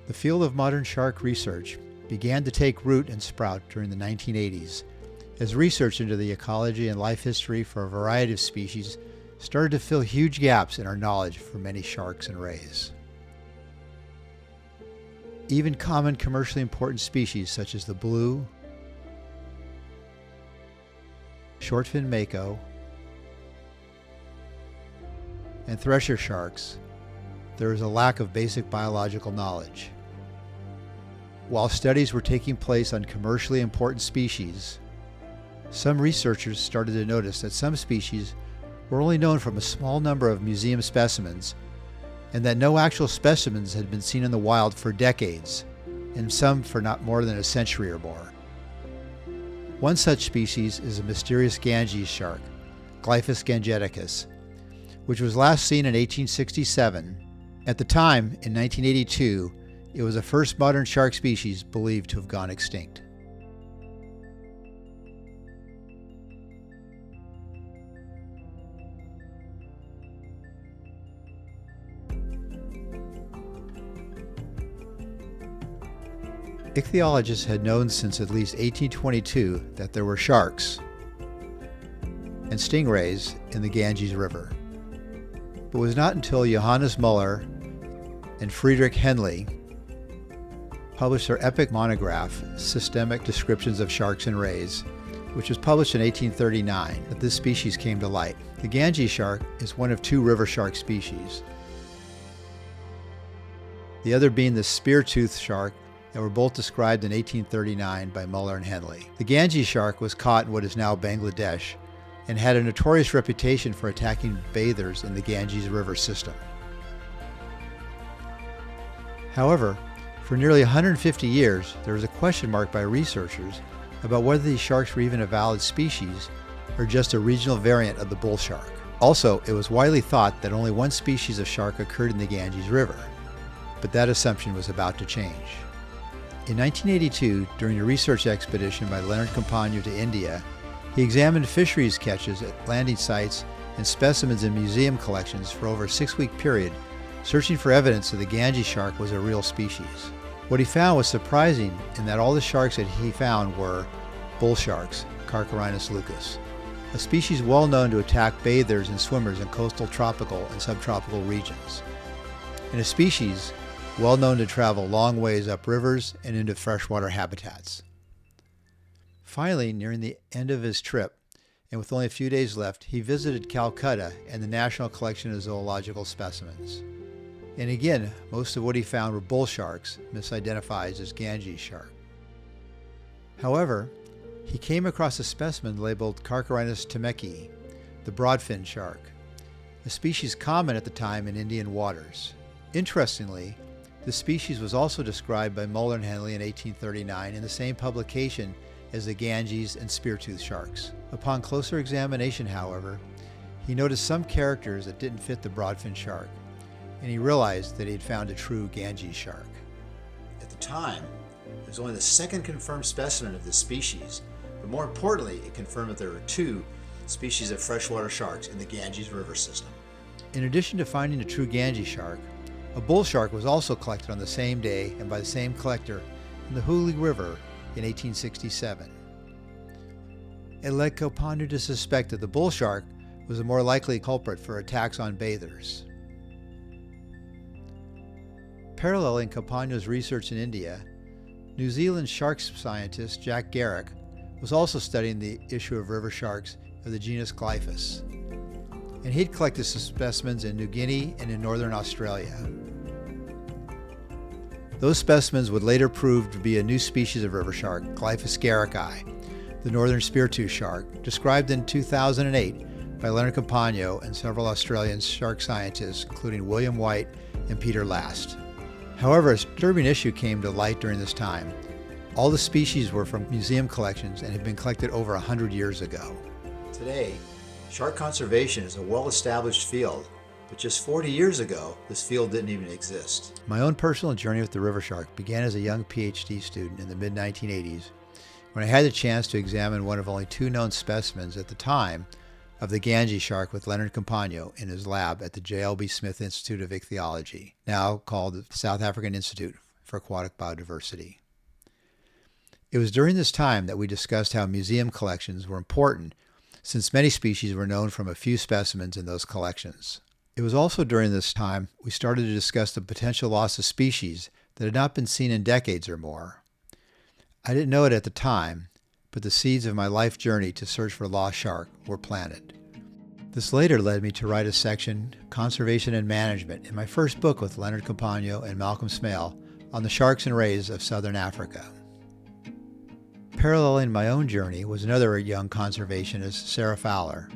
The field of modern shark research began to take root and sprout during the 1980s as research into the ecology and life history for a variety of species started to fill huge gaps in our knowledge for many sharks and rays. Even common commercially important species such as the blue, short-fin mako, and thresher sharks, there is a lack of basic biological knowledge. While studies were taking place on commercially important species, some researchers started to notice that some species were only known from a small number of museum specimens, and that no actual specimens had been seen in the wild for decades, and some for not more than a century or more. One such species is a mysterious Ganges shark, Glyphis gangeticus, which was last seen in 1867. At the time, in 1982, it was the first modern shark species believed to have gone extinct. Ichthyologists had known since at least 1822 that there were sharks and stingrays in the Ganges River. But it was not until Johannes Müller and Friedrich Henle published their epic monograph, Systematic Descriptions of Sharks and Rays, which was published in 1839, that this species came to light. The Ganges shark is one of two river shark species, the other being the spear-toothed shark, that were both described in 1839 by Müller and Henle. The Ganges shark was caught in what is now Bangladesh and had a notorious reputation for attacking bathers in the Ganges River system. However, for nearly 150 years, there was a question mark by researchers about whether these sharks were even a valid species or just a regional variant of the bull shark. Also, it was widely thought that only one species of shark occurred in the Ganges River, but that assumption was about to change. In 1982, during a research expedition by Leonard Compagno to India, he examined fisheries catches at landing sites and specimens in museum collections for over a 6-week period, searching for evidence that the Ganges shark was a real species. What he found was surprising in that all the sharks that he found were bull sharks, Carcharhinus leucas, a species well known to attack bathers and swimmers in coastal tropical and subtropical regions, and a species well known to travel long ways up rivers and into freshwater habitats. Finally, nearing the end of his trip, and with only a few days left, he visited Calcutta and the National Collection of Zoological Specimens. And again, most of what he found were bull sharks, misidentified as Ganges shark. However, he came across a specimen labeled Carcharhinus temeki, the broadfin shark, a species common at the time in Indian waters. Interestingly, the species was also described by Müller and Henle in 1839 in the same publication as the Ganges and spear-toothed sharks. Upon closer examination, however, he noticed some characters that didn't fit the broadfin shark, and he realized that he had found a true Ganges shark. At the time, it was only the second confirmed specimen of this species, but more importantly, it confirmed that there were two species of freshwater sharks in the Ganges River system. In addition to finding a true Ganges shark, a bull shark was also collected on the same day and by the same collector in the Hooghly River in 1867. It led Compagno to suspect that the bull shark was a more likely culprit for attacks on bathers. Paralleling Compagno's research in India, New Zealand shark scientist Jack Garrick was also studying the issue of river sharks of the genus Glyphis, and he'd collected some specimens in New Guinea and in northern Australia. Those specimens would later prove to be a new species of river shark, Glyphis garricki, the northern spear-tooth shark, described in 2008 by Leonard Compagno and several Australian shark scientists, including William White and Peter Last. However, a disturbing issue came to light during this time. All the species were from museum collections and had been collected over 100 years ago. Today, shark conservation is a well-established field, but just 40 years ago, this field didn't even exist. My own personal journey with the river shark began as a young PhD student in the mid-1980s, when I had the chance to examine one of only two known specimens at the time of the Ganges shark with Leonard Compagno in his lab at the J.L.B. Smith Institute of Ichthyology, now called the South African Institute for aquatic biodiversity. It was during this time that we discussed how museum collections were important, since many species were known from a few specimens in those collections. It was also during this time we started to discuss the potential loss of species that had not been seen in decades or more. I didn't know it at the time, but the seeds of my life journey to search for lost shark were planted. This later led me to write a section, Conservation and Management, in my first book with Leonard Compagno and Malcolm Smale on the sharks and rays of southern Africa. Paralleling my own journey was another young conservationist, Sarah Fowler,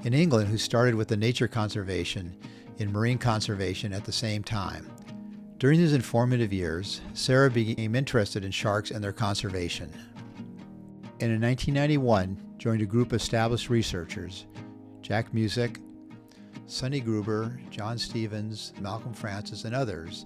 in England, who started with the nature conservation in marine conservation at the same time. During these informative years, Sarah became interested in sharks and their conservation, and in 1991 joined a group of established researchers, Jack Musick, Sonny Gruber, John Stevens, Malcolm Francis, and others,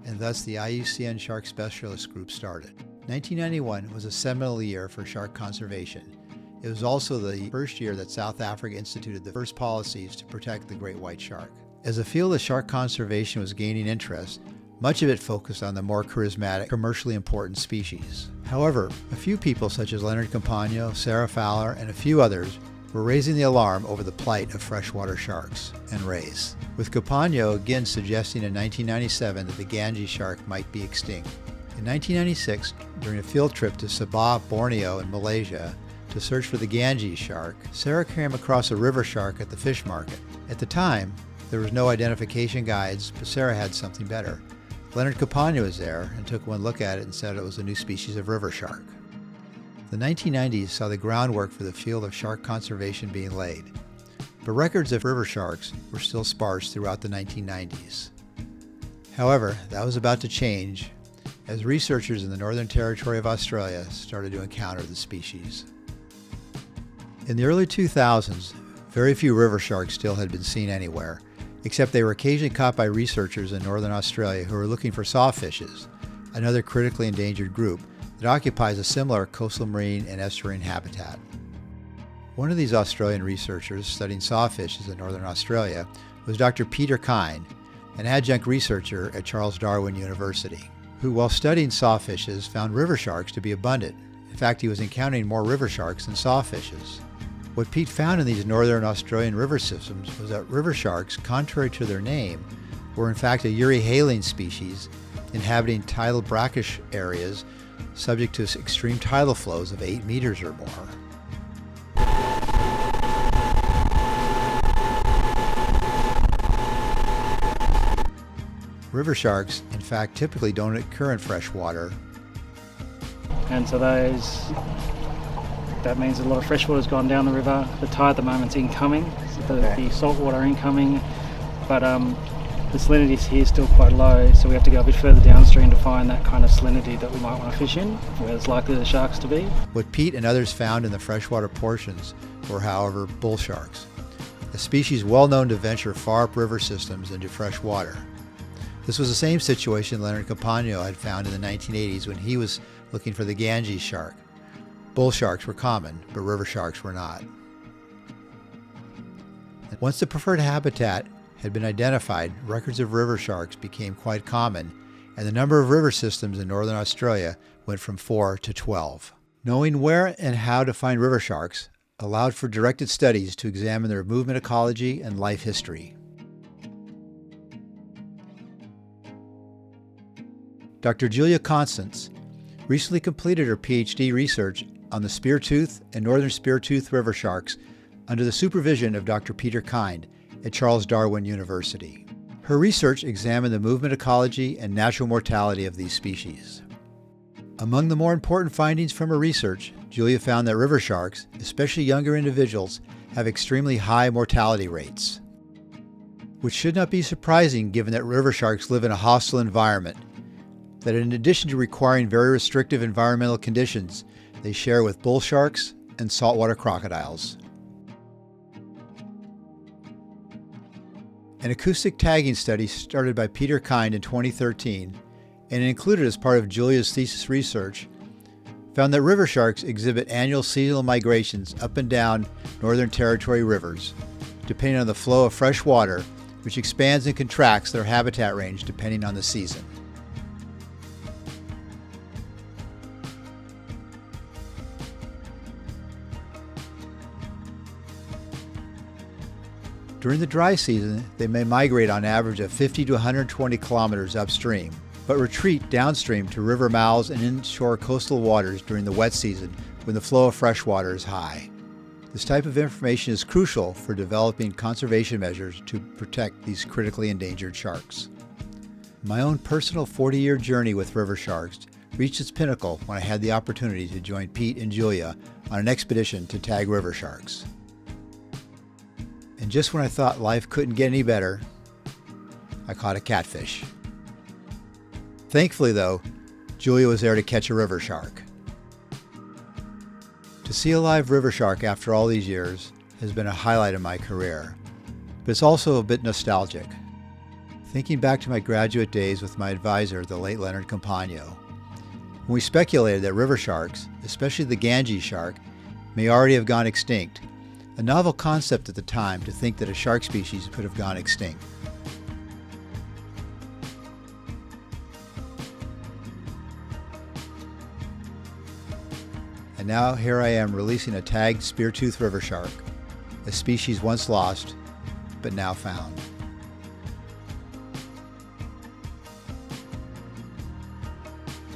and thus the IUCN Shark Specialist Group started. 1991 was a seminal year for shark conservation. It was also the first year that South Africa instituted the first policies to protect the great white shark. As the field of shark conservation was gaining interest, much of it focused on the more charismatic, commercially important species. However, a few people such as Leonard Compagno, Sarah Fowler, and a few others were raising the alarm over the plight of freshwater sharks and rays, with Compagno again suggesting in 1997 that the Ganges shark might be extinct. In 1996, during a field trip to Sabah, Borneo, in Malaysia, to search for the Ganges shark, Sarah came across a river shark at the fish market. At the time, there was no identification guides, but Sarah had something better. Leonard Compagno was there and took one look at it and said it was a new species of river shark. The 1990s saw the groundwork for the field of shark conservation being laid, but records of river sharks were still sparse throughout the 1990s. However, that was about to change as researchers in the Northern Territory of Australia started to encounter the species. In the early 2000s, very few river sharks still had been seen anywhere, except they were occasionally caught by researchers in Northern Australia who were looking for sawfishes, another critically endangered group that occupies a similar coastal marine and estuarine habitat. One of these Australian researchers studying sawfishes in Northern Australia was Dr. Peter Kind, an adjunct researcher at Charles Darwin University, who, while studying sawfishes, found river sharks to be abundant. In fact, he was encountering more river sharks than sawfishes. What Pete found in these northern Australian river systems was that river sharks, contrary to their name, were in fact a euryhaline species inhabiting tidal brackish areas subject to extreme tidal flows of 8 meters or more. River sharks, in fact, typically don't occur in fresh water. And so that means a lot of fresh water's gone down the river. The tide at the moment's incoming, so the salt water incoming, but the salinity here is still quite low, so we have to go a bit further downstream to find that kind of salinity that we might want to fish in, where there's likely the sharks to be. What Pete and others found in the freshwater portions were, however, bull sharks, a species well known to venture far up river systems into fresh water. This was the same situation Leonard Compagno had found in the 1980s when he was looking for the Ganges shark. Bull sharks were common, but river sharks were not. Once the preferred habitat had been identified, records of river sharks became quite common, and the number of river systems in northern Australia went from 4 to 12. Knowing where and how to find river sharks allowed for directed studies to examine their movement ecology and life history. Dr. Julia Constance recently completed her PhD research on the speartooth and northern speartooth river sharks under the supervision of Dr. Peter Kind at Charles Darwin University. Her research examined the movement ecology and natural mortality of these species. Among the more important findings from her research, Julia found that river sharks, especially younger individuals, have extremely high mortality rates, which should not be surprising given that river sharks live in a hostile environment, that in addition to requiring very restrictive environmental conditions, they share with bull sharks and saltwater crocodiles. An acoustic tagging study started by Peter Kind in 2013 and included as part of Julia's thesis research found that river sharks exhibit annual seasonal migrations up and down Northern Territory rivers, depending on the flow of fresh water, which expands and contracts their habitat range depending on the season. During the dry season, they may migrate on average of 50 to 120 kilometers upstream, but retreat downstream to river mouths and inshore coastal waters during the wet season when the flow of fresh water is high. This type of information is crucial for developing conservation measures to protect these critically endangered sharks. My own personal 40-year journey with river sharks reached its pinnacle when I had the opportunity to join Pete and Julia on an expedition to tag river sharks. And just when I thought life couldn't get any better, I caught a catfish. Thankfully, though, Julia was there to catch a river shark. To see a live river shark after all these years has been a highlight of my career, but it's also a bit nostalgic. Thinking back to my graduate days with my advisor, the late Leonard Compagno, when we speculated that river sharks, especially the gangeticus shark, may already have gone extinct, a novel concept at the time to think that a shark species could have gone extinct. And now here I am releasing a tagged spear-toothed river shark, a species once lost, but now found.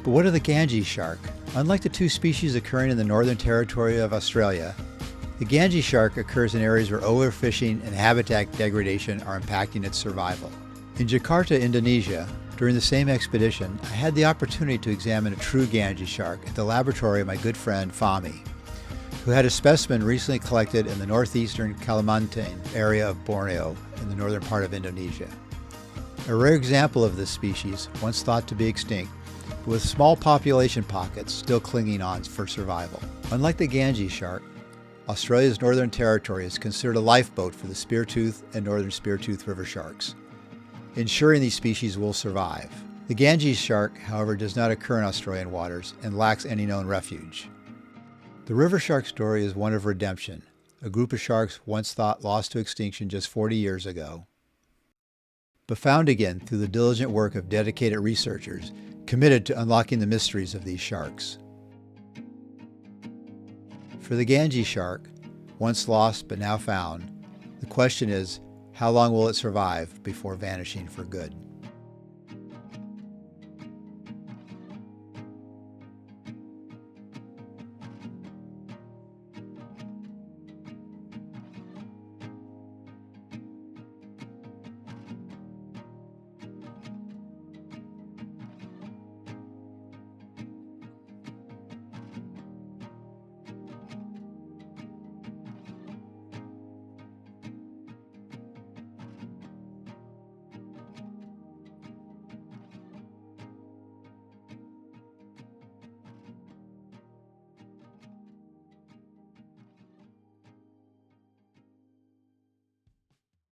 But what of the gangeticus shark? Unlike the two species occurring in the Northern Territory of Australia, the gangeticus shark occurs in areas where overfishing and habitat degradation are impacting its survival. In Jakarta, Indonesia, during the same expedition, I had the opportunity to examine a true gangeticus shark at the laboratory of my good friend Fahmi, who had a specimen recently collected in the northeastern Kalimantan area of Borneo in the northern part of Indonesia. A rare example of this species, once thought to be extinct, but with small population pockets still clinging on for survival. Unlike the gangeticus shark, Australia's Northern Territory is considered a lifeboat for the spear-toothed and northern spear-toothed river sharks, ensuring these species will survive. The gangeticus shark, however, does not occur in Australian waters and lacks any known refuge. The river shark story is one of redemption, a group of sharks once thought lost to extinction just 40 years ago, but found again through the diligent work of dedicated researchers committed to unlocking the mysteries of these sharks. For the gangeticus shark, once lost but now found, the question is, how long will it survive before vanishing for good?